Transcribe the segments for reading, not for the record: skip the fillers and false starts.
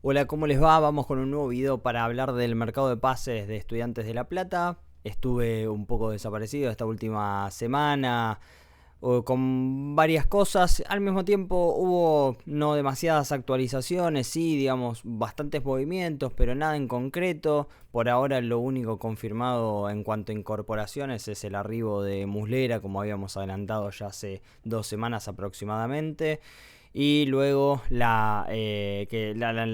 Hola, ¿cómo les va? Vamos con un nuevo video para hablar del mercado de pases de Estudiantes de La Plata. Estuve un poco desaparecido esta última semana con varias cosas. Al mismo tiempo hubo no demasiadas actualizaciones, sí, digamos, bastantes movimientos, pero nada en concreto. Por ahora lo único confirmado en cuanto a incorporaciones es el arribo de Muslera, como habíamos adelantado ya hace 2 semanas aproximadamente. Y luego la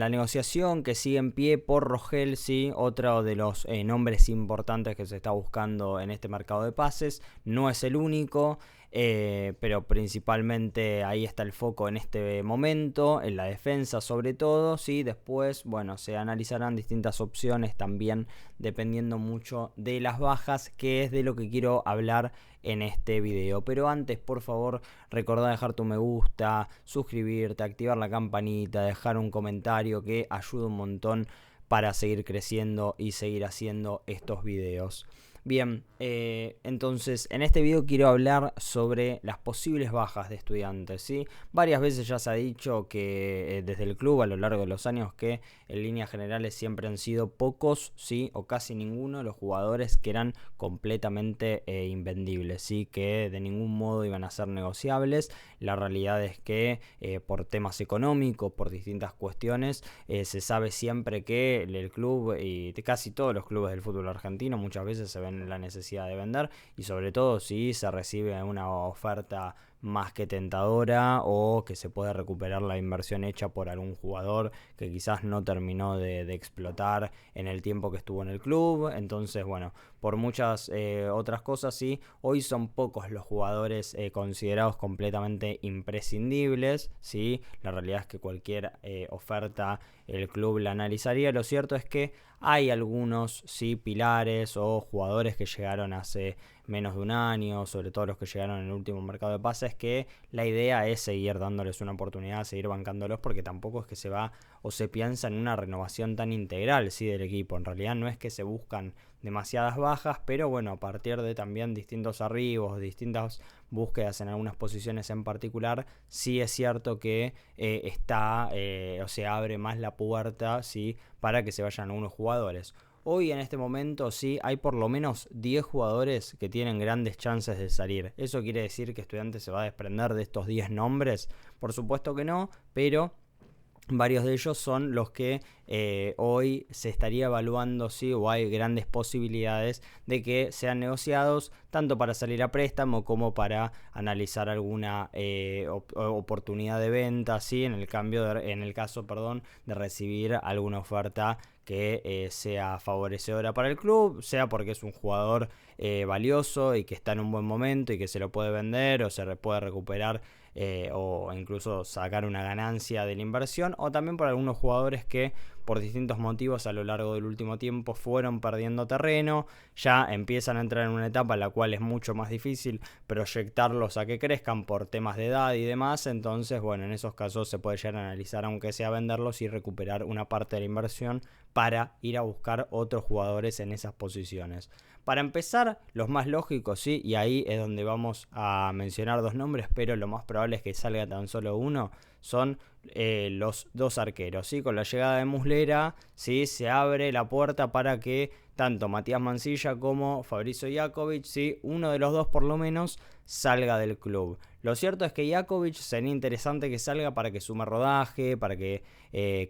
negociación que sigue en pie por Rogel, sí, otro de los nombres importantes que se está buscando en este mercado de pases. No es el único, pero principalmente ahí está el foco en este momento, en la defensa sobre todo, ¿sí? Después, bueno, se analizarán distintas opciones también dependiendo mucho de las bajas, que es de lo que quiero hablar en este video. Pero antes, por favor, recordá dejar tu me gusta, suscribirte, activar la campanita, dejar un comentario que ayuda un montón para seguir creciendo y seguir haciendo estos videos. Bien, entonces en este video quiero hablar sobre las posibles bajas de Estudiantes, ¿sí? Varias veces ya se ha dicho que desde el club a lo largo de los años que en líneas generales siempre han sido pocos, ¿sí? O casi ninguno de los jugadores que eran completamente invendibles, ¿sí? Que de ningún modo iban a ser negociables. La realidad es que por temas económicos, por distintas cuestiones, se sabe siempre que el club y casi todos los clubes del fútbol argentino muchas veces se ven la necesidad de vender, y sobre todo si se recibe una oferta más que tentadora o que se puede recuperar la inversión hecha por algún jugador que quizás no terminó de explotar en el tiempo que estuvo en el club. Entonces, bueno, por muchas otras cosas, sí, hoy son pocos los jugadores considerados completamente imprescindibles, ¿sí? La realidad es que cualquier oferta el club la analizaría. Lo cierto es que hay algunos, sí, pilares o jugadores que llegaron hace menos de un año, sobre todo los que llegaron en el último mercado de pases, que la idea es seguir dándoles una oportunidad, seguir bancándolos, porque tampoco es que se va o se piensa en una renovación tan integral, sí, del equipo. En realidad no es que se buscan demasiadas bajas, pero bueno, a partir de también distintos arribos, distintas búsquedas en algunas posiciones en particular, sí es cierto que o se abre más la puerta, sí, para que se vayan algunos jugadores. Hoy en este momento sí hay por lo menos 10 jugadores que tienen grandes chances de salir. ¿Eso quiere decir que Estudiantes se va a desprender de estos 10 nombres? Por supuesto que no, pero varios de ellos son los que hoy se estaría evaluando, sí, o hay grandes posibilidades de que sean negociados tanto para salir a préstamo como para analizar alguna oportunidad de venta, sí, en el caso de recibir alguna oferta que sea favorecedora para el club, sea porque es un jugador valioso y que está en un buen momento y que se lo puede vender o se puede recuperar o incluso sacar una ganancia de la inversión, o también por algunos jugadores que por distintos motivos a lo largo del último tiempo fueron perdiendo terreno, ya empiezan a entrar en una etapa en la cual es mucho más difícil proyectarlos a que crezcan por temas de edad y demás. Entonces, bueno, en esos casos se puede llegar a analizar, aunque sea venderlos y recuperar una parte de la inversión para ir a buscar otros jugadores en esas posiciones. Para empezar, los más lógicos, sí, y ahí es donde vamos a mencionar dos nombres, pero lo más probable es que salga tan solo uno, son los dos arqueros, ¿sí? Con la llegada de Muslera, ¿sí? Se abre la puerta para que tanto Matías Mansilla como Fabrizio Iakovic, ¿sí? Uno de los dos por lo menos salga del club. Lo cierto es que Iakovic sería interesante que salga para que sume rodaje, para que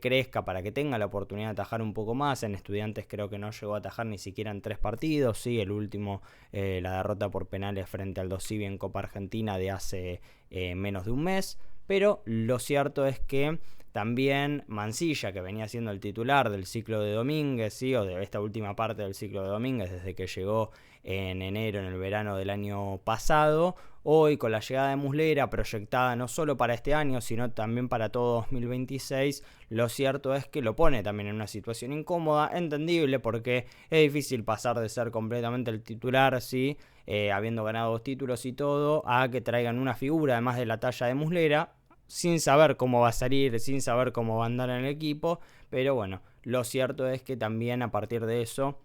crezca, para que tenga la oportunidad de atajar un poco más. En Estudiantes creo que no llegó a atajar ni siquiera en 3 partidos, ¿sí? El último, la derrota por penales frente al Dosivi en Copa Argentina de hace menos de un mes. Pero lo cierto es que también Mansilla, que venía siendo el titular del ciclo de Domínguez, ¿sí? O de esta última parte del ciclo de Domínguez, desde que llegó en enero, en el verano del año pasado, hoy con la llegada de Muslera, proyectada no solo para este año, sino también para todo 2026, lo cierto es que lo pone también en una situación incómoda, entendible, porque es difícil pasar de ser completamente el titular, ¿sí? Habiendo ganado 2 títulos y todo, a que traigan una figura, además de la talla de Muslera, sin saber cómo va a salir, sin saber cómo va a andar en el equipo. Pero bueno, lo cierto es que también a partir de eso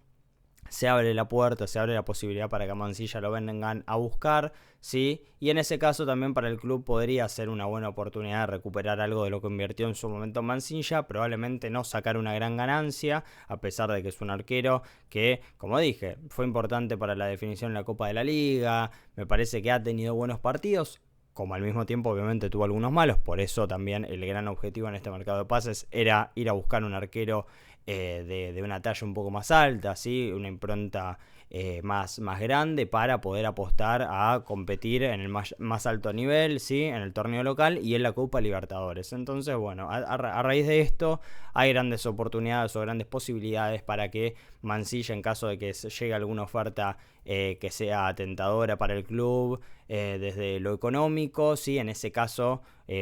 se abre la puerta, se abre la posibilidad para que a Mansilla lo vengan a buscar, ¿sí? Y en ese caso también para el club podría ser una buena oportunidad de recuperar algo de lo que invirtió en su momento Mansilla, probablemente no sacar una gran ganancia, a pesar de que es un arquero que, como dije, fue importante para la definición en la Copa de la Liga, me parece que ha tenido buenos partidos, como al mismo tiempo obviamente tuvo algunos malos, por eso también el gran objetivo en este mercado de pases era ir a buscar un arquero de una talla un poco más alta, ¿sí? Una impronta más grande para poder apostar a competir en el más alto nivel, ¿sí? En el torneo local y en la Copa Libertadores. Entonces, bueno, a raíz de esto hay grandes oportunidades o grandes posibilidades para que Mansilla, en caso de que llegue alguna oferta que sea tentadora para el club desde lo económico, ¿sí? En ese caso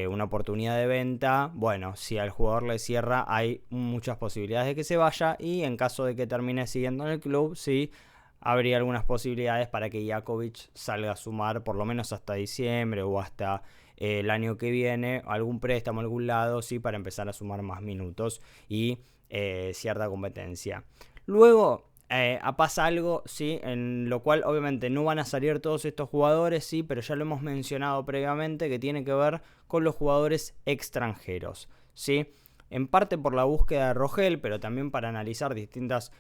una oportunidad de venta, bueno, si al jugador le cierra hay muchas posibilidades de que se vaya, y en caso de que termine siguiendo en el club, sí, habría algunas posibilidades para que Jakovic salga a sumar por lo menos hasta diciembre o hasta el año que viene algún préstamo a algún lado, sí, para empezar a sumar más minutos y cierta competencia. Luego pasa algo, ¿sí? En lo cual obviamente no van a salir todos estos jugadores, sí, pero ya lo hemos mencionado previamente, que tiene que ver con los jugadores extranjeros, ¿sí? En parte por la búsqueda de Rogel, pero también para analizar distintas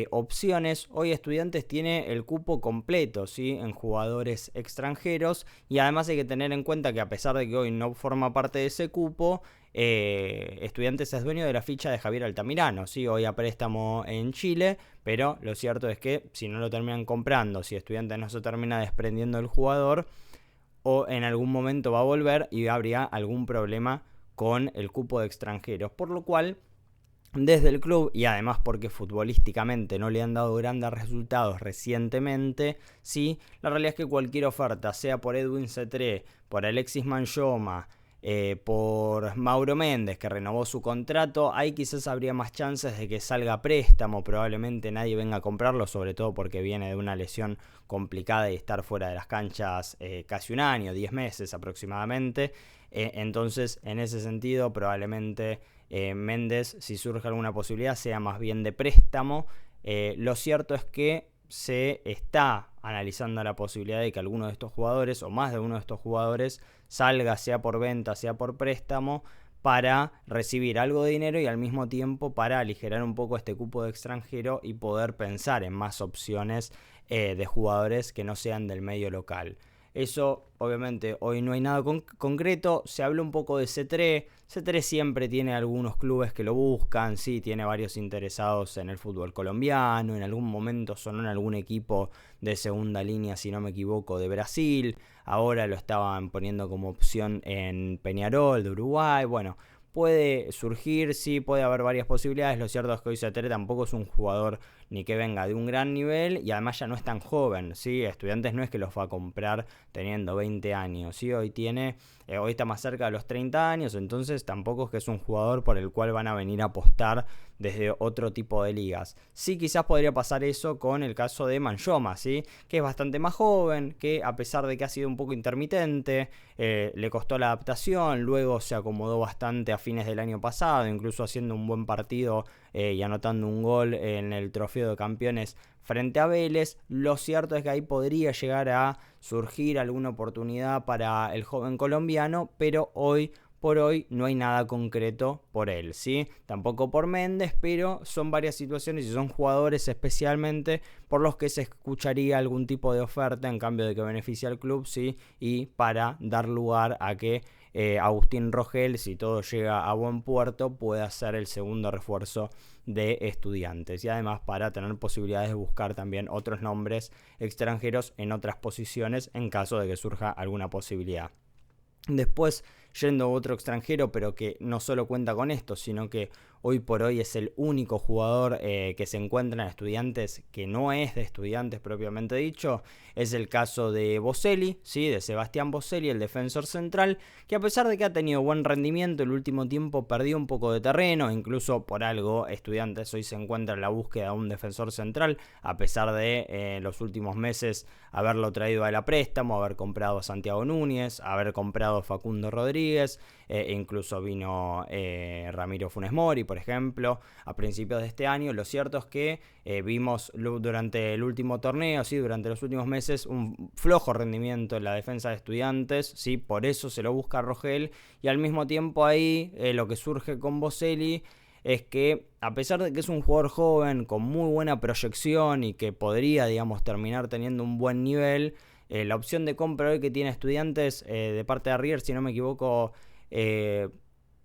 opciones. Hoy Estudiantes tiene el cupo completo, ¿sí? En jugadores extranjeros, y además hay que tener en cuenta que a pesar de que hoy no forma parte de ese cupo, Estudiantes es dueño de la ficha de Javier Altamirano, ¿sí? Hoy a préstamo en Chile, pero lo cierto es que si no lo terminan comprando, si Estudiantes no se termina desprendiendo del jugador, o en algún momento va a volver y habría algún problema con el cupo de extranjeros, por lo cual desde el club, y además porque futbolísticamente no le han dado grandes resultados recientemente, sí, la realidad es que cualquier oferta, sea por Edwin Cetré, por Alexis Manchoma, por Mauro Méndez, que renovó su contrato, ahí quizás habría más chances de que salga a préstamo, probablemente nadie venga a comprarlo, sobre todo porque viene de una lesión complicada y estar fuera de las canchas casi un año, 10 meses aproximadamente, entonces en ese sentido probablemente Méndez, si surge alguna posibilidad, sea más bien de préstamo. Lo cierto es que se está analizando la posibilidad de que alguno de estos jugadores, o más de uno de estos jugadores, salga sea por venta, sea por préstamo, para recibir algo de dinero y al mismo tiempo para aligerar un poco este cupo de extranjero y poder pensar en más opciones de jugadores que no sean del medio local. Eso, obviamente, hoy no hay nada concreto. Se habló un poco de C3. C3 siempre tiene algunos clubes que lo buscan, sí, tiene varios interesados en el fútbol colombiano. En algún momento sonó en algún equipo de segunda línea, si no me equivoco, de Brasil. Ahora lo estaban poniendo como opción en Peñarol, de Uruguay. Bueno, puede surgir, sí, puede haber varias posibilidades. Lo cierto es que hoy C3 tampoco es un jugador ni que venga de un gran nivel, y además ya no es tan joven, ¿sí? Estudiantes no es que los va a comprar teniendo 20 años, ¿sí? Hoy está más cerca de los 30 años, entonces tampoco es que es un jugador por el cual van a venir a apostar desde otro tipo de ligas. Sí, quizás podría pasar eso con el caso de Manchoma, ¿sí? Que es bastante más joven, que a pesar de que ha sido un poco intermitente, le costó la adaptación, luego se acomodó bastante a fines del año pasado, incluso haciendo un buen partido y anotando un gol en el Trofeo de Campeones frente a Vélez. Lo cierto es que ahí podría llegar a surgir alguna oportunidad para el joven colombiano, pero hoy por hoy no hay nada concreto por él, ¿sí? Tampoco por Méndez, pero son varias situaciones y son jugadores especialmente por los que se escucharía algún tipo de oferta en cambio de que beneficie al club, ¿sí? Y para dar lugar a que Agustín Rogel, si todo llega a buen puerto, pueda ser el segundo refuerzo de Estudiantes, y además para tener posibilidades de buscar también otros nombres extranjeros en otras posiciones en caso de que surja alguna posibilidad. Después, yendo a otro extranjero, pero que no solo cuenta con esto, sino que hoy por hoy es el único jugador que se encuentra en Estudiantes que no es de Estudiantes propiamente dicho, es el caso de Boselli, ¿sí? De Sebastián Boselli, el defensor central, que a pesar de que ha tenido buen rendimiento, el último tiempo perdió un poco de terreno, incluso por algo Estudiantes hoy se encuentra en la búsqueda de un defensor central, a pesar de los últimos meses haberlo traído a la préstamo, haber comprado a Santiago Núñez, haber comprado a Facundo Rodríguez, incluso vino Ramiro Funes Mori, por por ejemplo, a principios de este año. Lo cierto es que vimos durante el último torneo, ¿sí? Durante los últimos meses, un flojo rendimiento en la defensa de Estudiantes, ¿sí? Por eso se lo busca Rogel, y al mismo tiempo ahí lo que surge con Boselli es que, a pesar de que es un jugador joven con muy buena proyección y que podría, digamos, terminar teniendo un buen nivel, la opción de compra hoy que tiene Estudiantes de parte de River, si no me equivoco,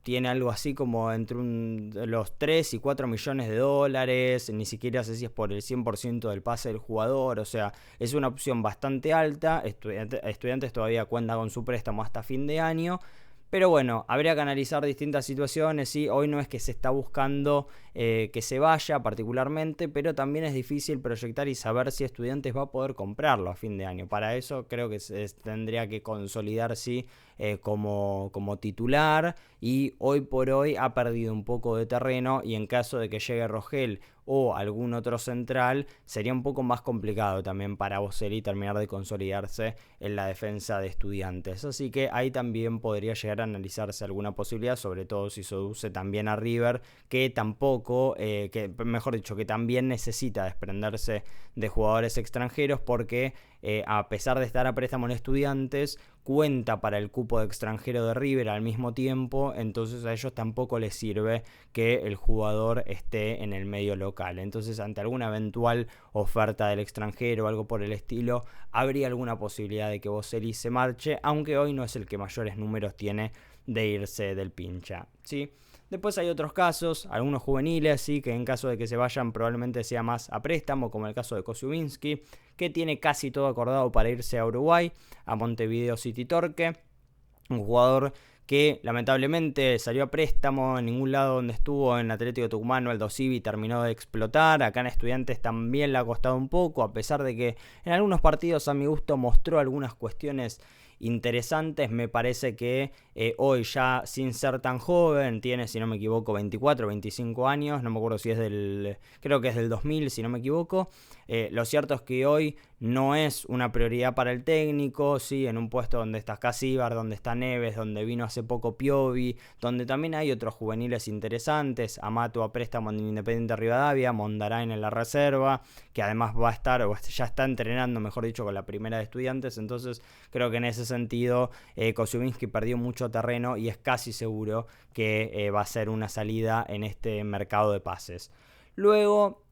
tiene algo así como entre los 3 y 4 millones de dólares, ni siquiera sé si es por el 100% del pase del jugador, o sea, es una opción bastante alta. Estudiantes todavía cuenta con su préstamo hasta fin de año. Pero bueno, habría que analizar distintas situaciones, ¿sí? Hoy no es que se está buscando que se vaya particularmente, pero también es difícil proyectar y saber si Estudiantes va a poder comprarlo a fin de año. Para eso creo que tendría que consolidar, sí, como titular, y hoy por hoy ha perdido un poco de terreno, y en caso de que llegue Rogel o algún otro central, sería un poco más complicado también para Boselli terminar de consolidarse en la defensa de Estudiantes. Así que ahí también podría llegar a analizarse alguna posibilidad, sobre todo si seduce también a River, que tampoco, mejor dicho, que también necesita desprenderse de jugadores extranjeros, porque a pesar de estar a préstamo en Estudiantes, cuenta para el cupo de extranjero de River al mismo tiempo, entonces a ellos tampoco les sirve que el jugador esté en el medio local. Entonces, ante alguna eventual oferta del extranjero o algo por el estilo, habría alguna posibilidad de que Boselli se marche, aunque hoy no es el que mayores números tiene de irse del pincha, ¿sí? Después hay otros casos, algunos juveniles, sí, que en caso de que se vayan probablemente sea más a préstamo, como el caso de Kosciuszynski, que tiene casi todo acordado para irse a Uruguay, a Montevideo City Torque, un jugador que lamentablemente salió a préstamo. En ningún lado donde estuvo, en Atlético Tucumán o Aldo Civi, terminó de explotar. Acá en Estudiantes también le ha costado un poco, a pesar de que en algunos partidos a mi gusto mostró algunas cuestiones interesantes. Me parece que hoy, ya sin ser tan joven, tiene, si no me equivoco, 24 o 25 años, no me acuerdo si es creo que es del 2000, si no me equivoco. Lo cierto es que hoy no es una prioridad para el técnico, ¿sí? En un puesto donde está Casíbar, donde está Neves, donde vino hace poco Piovi, donde también hay otros juveniles interesantes, Amato a préstamo en Independiente Rivadavia, Mondarain en la reserva, que además va a estar, o ya está entrenando, mejor dicho, con la primera de Estudiantes. Entonces creo que en ese sentido Kosciuszynski perdió mucho terreno y es casi seguro que va a ser una salida en este mercado de pases. Luego,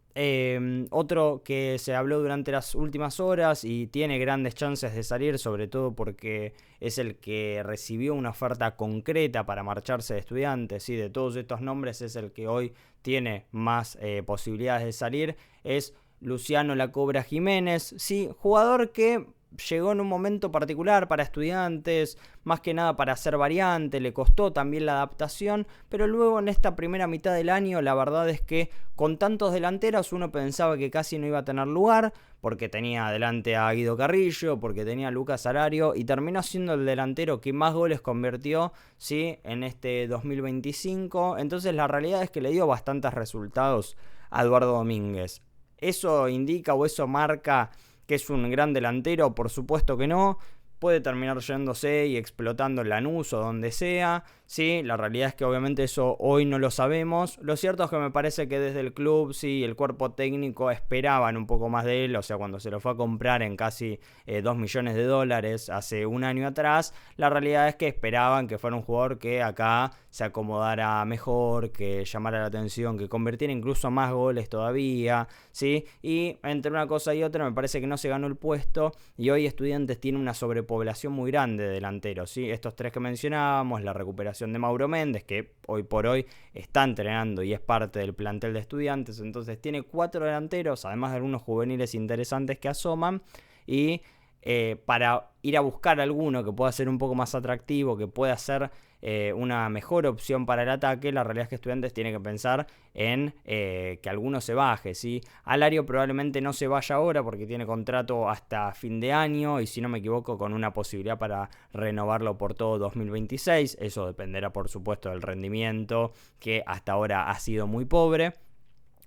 otro que se habló durante las últimas horas y tiene grandes chances de salir, sobre todo porque es el que recibió una oferta concreta para marcharse de Estudiantes, ¿sí? De todos estos nombres es el que hoy tiene más posibilidades de salir, es Luciano La Cobra Jiménez, ¿sí? Jugador que llegó en un momento particular para Estudiantes, más que nada para hacer variante, le costó también la adaptación, pero luego en esta primera mitad del año la verdad es que con tantos delanteros uno pensaba que casi no iba a tener lugar, porque tenía adelante a Guido Carrillo, porque tenía a Lucas Alario, y terminó siendo el delantero que más goles convirtió, ¿sí? En este 2025. Entonces la realidad es que le dio bastantes resultados a Eduardo Domínguez. ¿Eso indica o eso marca que es un gran delantero? Por supuesto que no. Puede terminar yéndose y explotando en Lanús o donde sea, ¿sí? La realidad es que obviamente eso hoy no lo sabemos. Lo cierto es que me parece que desde el club, sí, el cuerpo técnico esperaban un poco más de él. O sea, cuando se lo fue a comprar en casi 2 millones de dólares hace un año atrás, la realidad es que esperaban que fuera un jugador que acá se acomodara mejor, que llamara la atención, que convirtiera incluso más goles todavía, ¿sí? Y entre una cosa y otra me parece que no se ganó el puesto, y hoy Estudiantes tiene una sobrepoblación muy grande de delanteros, ¿sí? Estos tres que mencionábamos, la recuperación de Mauro Méndez, que hoy por hoy está entrenando y es parte del plantel de Estudiantes. Entonces tiene 4 delanteros, además de algunos juveniles interesantes que asoman, y para ir a buscar alguno que pueda ser un poco más atractivo, que pueda ser una mejor opción para el ataque, la realidad es que Estudiantes tiene que pensar en que alguno se baje, ¿sí? Alario probablemente no se vaya ahora porque tiene contrato hasta fin de año, y si no me equivoco con una posibilidad para renovarlo por todo 2026. Eso dependerá por supuesto del rendimiento, que hasta ahora ha sido muy pobre.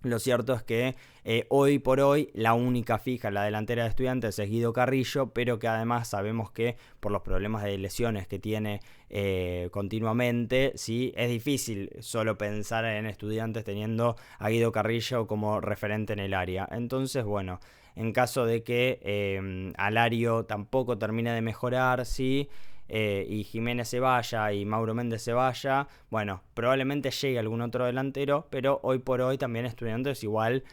Lo cierto es que hoy por hoy la única fija en la delantera de Estudiantes es Guido Carrillo, pero que además sabemos que por los problemas de lesiones que tiene continuamente, sí, es difícil solo pensar en Estudiantes teniendo a Guido Carrillo como referente en el área. Entonces, bueno, en caso de que Alario tampoco termine de mejorar, sí, y Jiménez se vaya y Mauro Méndez se vaya, bueno, probablemente llegue algún otro delantero, pero hoy por hoy también Estudiantes igual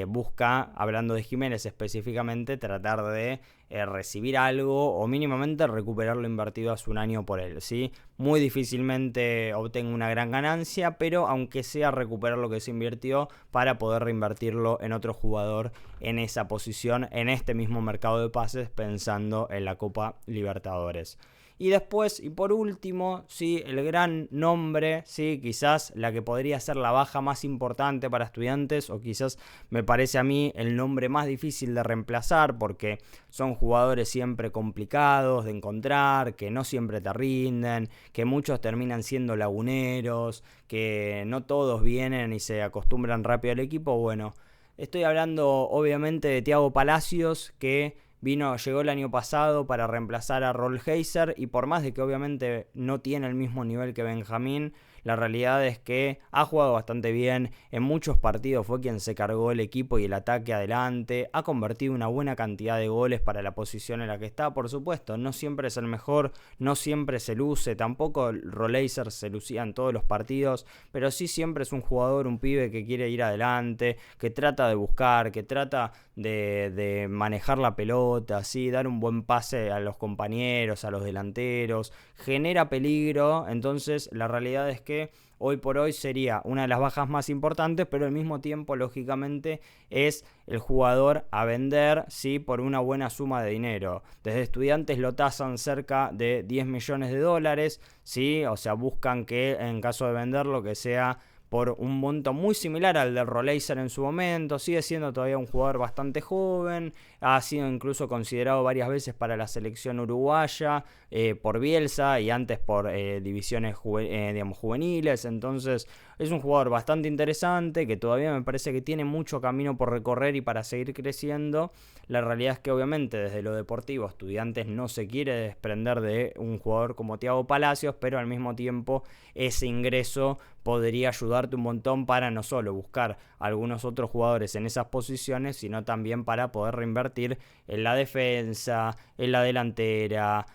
busca, hablando de Jiménez específicamente, tratar de recibir algo o mínimamente recuperar lo invertido hace un año por él, ¿sí? Muy difícilmente obtenga una gran ganancia, pero aunque sea recuperar lo que se invirtió para poder reinvertirlo en otro jugador en esa posición, en este mismo mercado de pases, pensando en la Copa Libertadores. Y después, y por último, sí, el gran nombre, sí, quizás la que podría ser la baja más importante para Estudiantes, o quizás me parece a mí el nombre más difícil de reemplazar, porque son jugadores siempre complicados de encontrar, que no siempre te rinden, que muchos terminan siendo laguneros, que no todos vienen y se acostumbran rápido al equipo. Bueno, estoy hablando obviamente de Thiago Palacios, que llegó el año pasado para reemplazar a Rollheiser, y por más de que obviamente no tiene el mismo nivel que Benjamín, la realidad es que ha jugado bastante bien, en muchos partidos fue quien se cargó el equipo y el ataque adelante, ha convertido una buena cantidad de goles para la posición en la que está. Por supuesto, no siempre es el mejor, no siempre se luce, tampoco Rollheiser se lucía en todos los partidos, pero sí siempre es un jugador, un pibe que quiere ir adelante, que trata de buscar, que trata de manejar la pelota, ¿sí? Dar un buen pase a los compañeros, a los delanteros, genera peligro. Entonces la realidad es que hoy por hoy sería una de las bajas más importantes, pero al mismo tiempo, lógicamente, es el jugador a vender, ¿sí? Por una buena suma de dinero. Desde Estudiantes lo tasan cerca de 10 millones de dólares, ¿sí? O sea, buscan que en caso de venderlo que sea por un monto muy similar al de Rollheiser en su momento. Sigue siendo todavía un jugador bastante joven, ha sido incluso considerado varias veces para la selección uruguaya por Bielsa y antes por divisiones juveniles. Entonces es un jugador bastante interesante que todavía me parece que tiene mucho camino por recorrer y para seguir creciendo. La realidad es que obviamente desde lo deportivo Estudiantes no se quiere desprender de un jugador como Thiago Palacios, pero al mismo tiempo ese ingreso podría ayudarte un montón para no solo buscar algunos otros jugadores en esas posiciones, sino también para poder reinvertir en la defensa, en la delantera,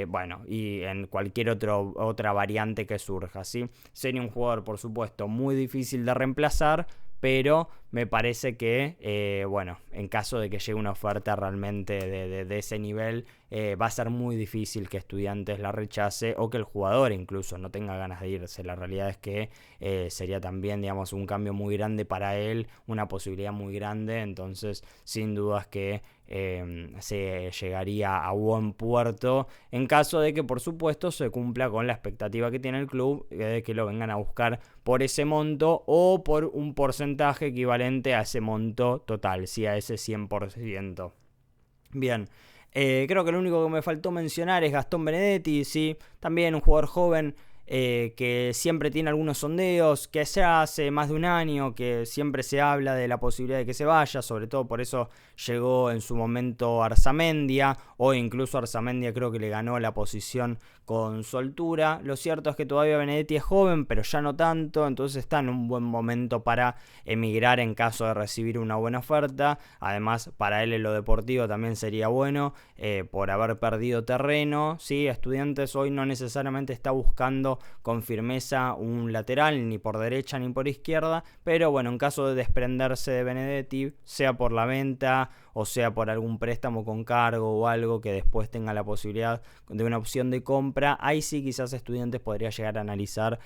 bueno, y en cualquier otra variante que surja, ¿sí? Sería un jugador, por supuesto, muy difícil de reemplazar, pero me parece que, bueno, en caso de que llegue una oferta realmente de ese nivel, va a ser muy difícil que Estudiantes la rechace o que el jugador incluso no tenga ganas de irse. La realidad es que sería también, digamos, un cambio muy grande para él, una posibilidad muy grande. Entonces, sin dudas que se llegaría a buen puerto en caso de que, por supuesto, se cumpla con la expectativa que tiene el club de que lo vengan a buscar por ese monto o por un porcentaje equivalente a ese monto total, sí, a ese 100%. Bien, creo que lo único que me faltó mencionar es Gastón Benedetti, sí, también un jugador joven que siempre tiene algunos sondeos, que ya hace más de un año que siempre se habla de la posibilidad de que se vaya, sobre todo por eso llegó en su momento Arzamendia, o incluso Arzamendia creo que le ganó la posición con soltura. Lo cierto es que todavía Benedetti es joven, pero ya no tanto, entonces está en un buen momento para emigrar en caso de recibir una buena oferta. Además, para él en lo deportivo también sería bueno por haber perdido terreno, ¿sí? Estudiantes hoy no necesariamente está buscando con firmeza un lateral, ni por derecha ni por izquierda, pero bueno, en caso de desprenderse de Benedetti, sea por la venta o sea por algún préstamo con cargo o algo que después tenga la posibilidad de una opción de compra, ahí sí quizás Estudiantes podría llegar a analizar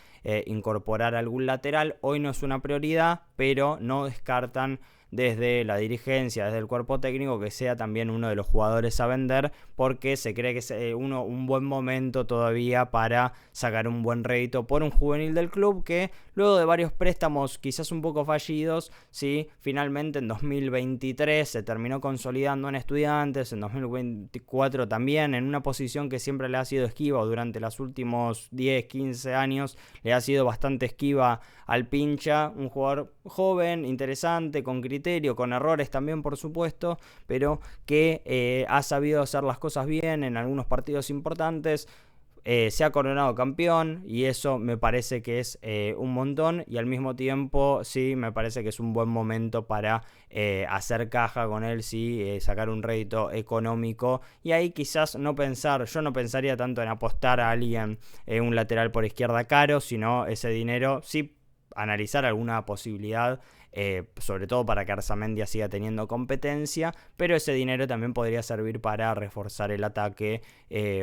incorporar algún lateral. Hoy no es una prioridad, pero no descartan desde la dirigencia, desde el cuerpo técnico, que sea también uno de los jugadores a vender, porque se cree que es un buen momento todavía para sacar un buen rédito por un juvenil del club que luego de varios préstamos quizás un poco fallidos, ¿sí? Finalmente en 2023 se terminó consolidando en Estudiantes, en 2024 también en una posición que siempre le ha sido esquiva, o durante los últimos 10, 15 años le ha sido bastante esquiva al Pincha, un jugador joven, interesante, con criterio, con errores también por supuesto, pero que ha sabido hacer las cosas bien en algunos partidos importantes. Se ha coronado campeón y eso me parece que es un montón, y al mismo tiempo sí me parece que es un buen momento para hacer caja con él, sí, sacar un rédito económico, y ahí quizás yo no pensaría tanto en apostar a alguien, un lateral por izquierda caro, sino ese dinero sí analizar alguna posibilidad, sobre todo para que Arzamendia siga teniendo competencia, pero ese dinero también podría servir para reforzar el ataque,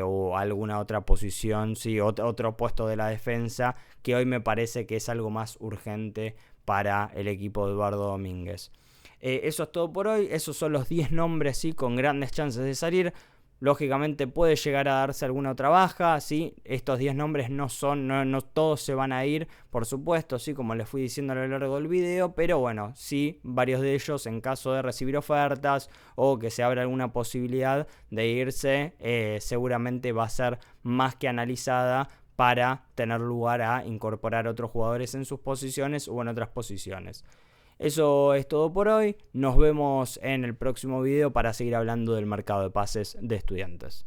o alguna otra posición, sí, otro puesto de la defensa, que hoy me parece que es algo más urgente para el equipo de Eduardo Domínguez. Eso es todo por hoy, esos son los 10 nombres, sí, con grandes chances de salir. Lógicamente puede llegar a darse alguna otra baja, ¿sí? Estos 10 nombres no todos se van a ir, por supuesto, ¿sí? Como les fui diciendo a lo largo del video, pero bueno, sí, varios de ellos en caso de recibir ofertas o que se abra alguna posibilidad de irse, seguramente va a ser más que analizada para tener lugar a incorporar otros jugadores en sus posiciones o en otras posiciones. Eso es todo por hoy. Nos vemos en el próximo video para seguir hablando del mercado de pases de Estudiantes.